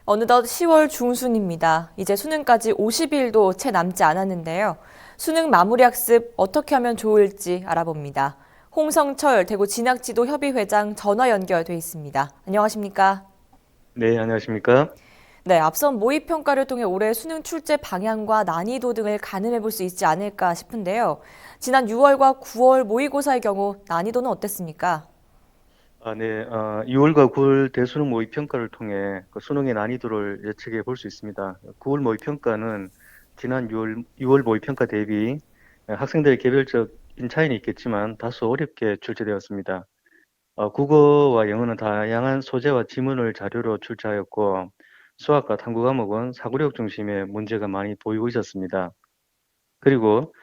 어느덧 10월 중순입니다. 이제 수능까지 50일도 채 남지 않았는데요. 수능 마무리 학습 어떻게 하면 좋을지 알아봅니다. 홍성철 대구 진학지도 협의회장 전화 연결돼 있습니다. 안녕하십니까? 네, 안녕하십니까? 네, 앞선 모의평가를 통해 올해 수능 출제 방향과 난이도 등을 가늠해 볼 수 있지 않을까 싶은데요. 지난 6월과 9월 모의고사의 경우 난이도는 어땠습니까? 네, 6월과 9월 대수능 모의평가를 통해 그 수능의 난이도를 예측해 볼 수 있습니다. 9월 모의평가는 지난 6월 모의평가 대비 학생들의 개별적인 차이는 있겠지만 다소 어렵게 출제되었습니다. 국어와 영어는 다양한 소재와 지문을 자료로 출제하였고, 수학과 탐구 과목은 사고력 중심의 문제가 많이 보이고 있었습니다. 그리고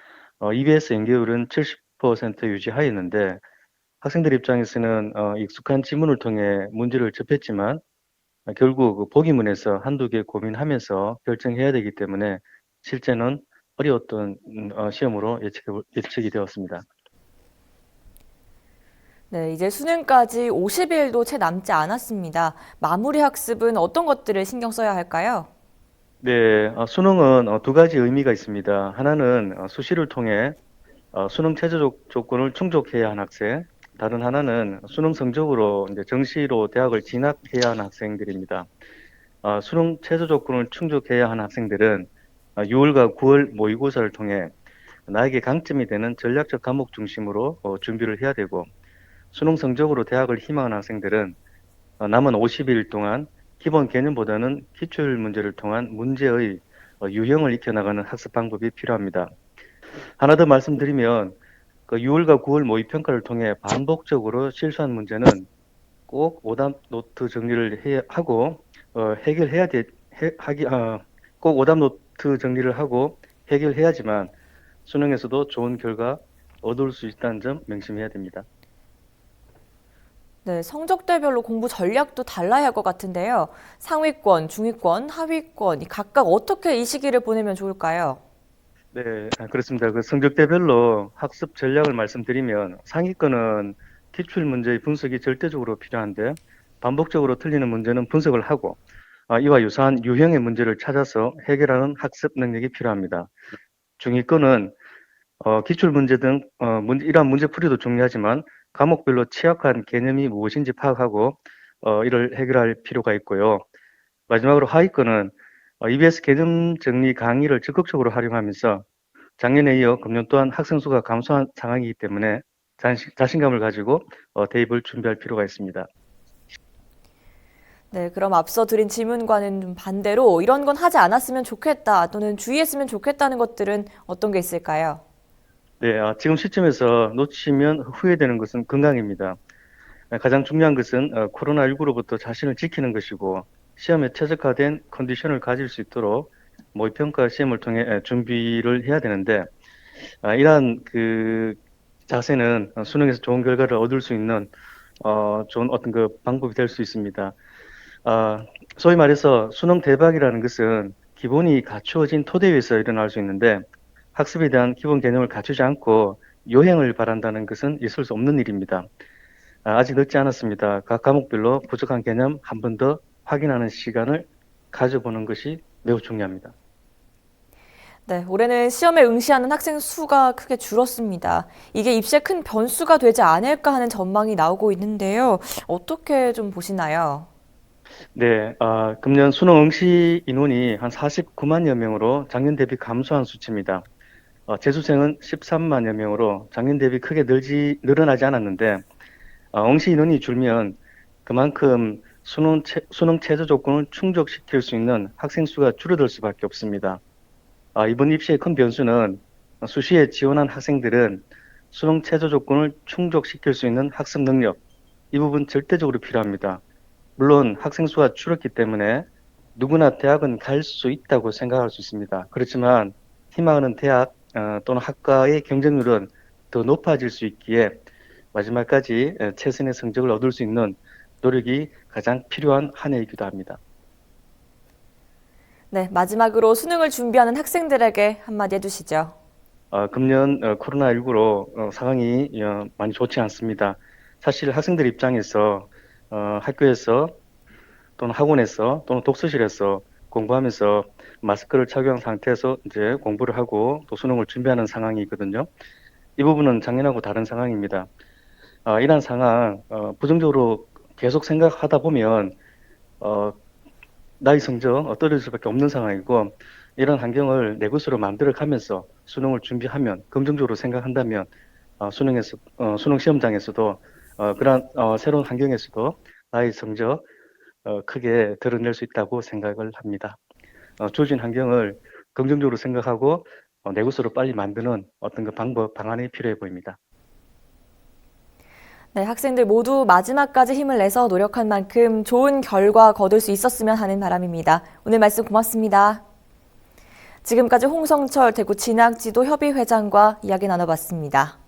EBS 연계율은 70% 유지하였는데, 학생들 입장에서는 익숙한 지문을 통해 문제를 접했지만 결국 그 보기문에서 한두 개 고민하면서 결정해야 되기 때문에 실제는 어려웠던 시험으로 예측이 되었습니다. 네, 이제 수능까지 50일도 채 남지 않았습니다. 마무리 학습은 어떤 것들을 신경 써야 할까요? 네, 수능은 두 가지 의미가 있습니다. 하나는 수시를 통해 수능 최저 조건을 충족해야 하는 학생, 다른 하나는 수능 성적으로 이제 정시로 대학을 진학해야 하는 학생들입니다. 수능 최저 조건을 충족해야 하는 학생들은 6월과 9월 모의고사를 통해 나에게 강점이 되는 전략적 과목 중심으로 준비를 해야 되고, 수능 성적으로 대학을 희망하는 학생들은 남은 50일 동안 기본 개념보다는 기출 문제를 통한 문제의 유형을 익혀나가는 학습 방법이 필요합니다. 하나 더 말씀드리면 그 6월과 9월 모의평가를 통해 반복적으로 실수한 문제는 꼭 오답 노트 정리를 하고 해결해야 돼 하기 꼭 오답 노트 정리를 하고 해결해야지만 수능에서도 좋은 결과 얻을 수 있다는 점 명심해야 됩니다. 네, 성적대별로 공부 전략도 달라야 할 것 같은데요. 상위권, 중위권, 하위권, 각각 어떻게 이 시기를 보내면 좋을까요? 네, 그렇습니다. 그 성적대별로 학습 전략을 말씀드리면 상위권은 기출 문제의 분석이 절대적으로 필요한데 반복적으로 틀리는 문제는 분석을 하고 이와 유사한 유형의 문제를 찾아서 해결하는 학습 능력이 필요합니다. 중위권은 기출 문제 등 이러한 문제 풀이도 중요하지만 과목별로 취약한 개념이 무엇인지 파악하고 이를 해결할 필요가 있고요. 마지막으로 하위권은 EBS 개념 정리 강의를 적극적으로 활용하면서 작년에 이어 금년 또한 학생 수가 감소한 상황이기 때문에 자신감을 가지고 대입을 준비할 필요가 있습니다. 네, 그럼 앞서 드린 질문과는 좀 반대로 이런 건 하지 않았으면 좋겠다 또는 주의했으면 좋겠다는 것들은 어떤 게 있을까요? 네, 지금 시점에서 놓치면 후회되는 것은 건강입니다. 가장 중요한 것은 코로나19로부터 자신을 지키는 것이고 시험에 최적화된 컨디션을 가질 수 있도록 모의평가 시험을 통해 준비를 해야 되는데 이러한 그 자세는 수능에서 좋은 결과를 얻을 수 있는 좋은 어떤 그 방법이 될 수 있습니다. 아, 소위 말해서 수능 대박이라는 것은 기본이 갖추어진 토대 위에서 일어날 수 있는데 학습에 대한 기본 개념을 갖추지 않고 요행을 바란다는 것은 있을 수 없는 일입니다. 아직 늦지 않았습니다. 각 과목별로 부족한 개념 한 번 더 확인하는 시간을 가져보는 것이 매우 중요합니다. 네, 올해는 시험에 응시하는 학생 수가 크게 줄었습니다. 이게 입시에 큰 변수가 되지 않을까 하는 전망이 나오고 있는데요. 어떻게 좀 보시나요? 네, 금년 수능 응시 인원이 한 49만여 명으로 작년 대비 감소한 수치입니다. 재수생은 13만여 명으로 작년 대비 크게 늘어나지 않았는데, 응시 인원이 줄면 그만큼 수능 최저 조건을 충족시킬 수 있는 학생 수가 줄어들 수밖에 없습니다. 이번 입시의 큰 변수는 수시에 지원한 학생들은 수능 최저 조건을 충족시킬 수 있는 학습 능력, 이 부분 절대적으로 필요합니다. 물론 학생 수가 줄었기 때문에 누구나 대학은 갈 수 있다고 생각할 수 있습니다. 그렇지만 희망하는 대학 또는 학과의 경쟁률은 더 높아질 수 있기에 마지막까지 최선의 성적을 얻을 수 있는 노력이 가장 필요한 한 해이기도 합니다. 네, 마지막으로 수능을 준비하는 학생들에게 한마디 해주시죠. 금년 코로나19로 상황이 많이 좋지 않습니다. 사실 학생들 입장에서 학교에서 또는 학원에서 또는 독서실에서 공부하면서 마스크를 착용한 상태에서 이제 공부를 하고 또 수능을 준비하는 상황이거든요. 이 부분은 작년하고 다른 상황입니다. 이러한 상황, 부정적으로 계속 생각하다 보면 어, 나의 성적 떨어질 수밖에 없는 상황이고, 이런 환경을 내 것으로 만들어가면서 수능을 준비하면, 긍정적으로 생각한다면 수능 시험장에서도 그런 새로운 환경에서도 나의 성적 크게 드러낼 수 있다고 생각을 합니다. 주어진 환경을 긍정적으로 생각하고 내 것으로 빨리 만드는 어떤 그 방법, 방안이 필요해 보입니다. 네, 학생들 모두 마지막까지 힘을 내서 노력한 만큼 좋은 결과 거둘 수 있었으면 하는 바람입니다. 오늘 말씀 고맙습니다. 지금까지 홍성철 대구 진학지도 협의회장과 이야기 나눠봤습니다.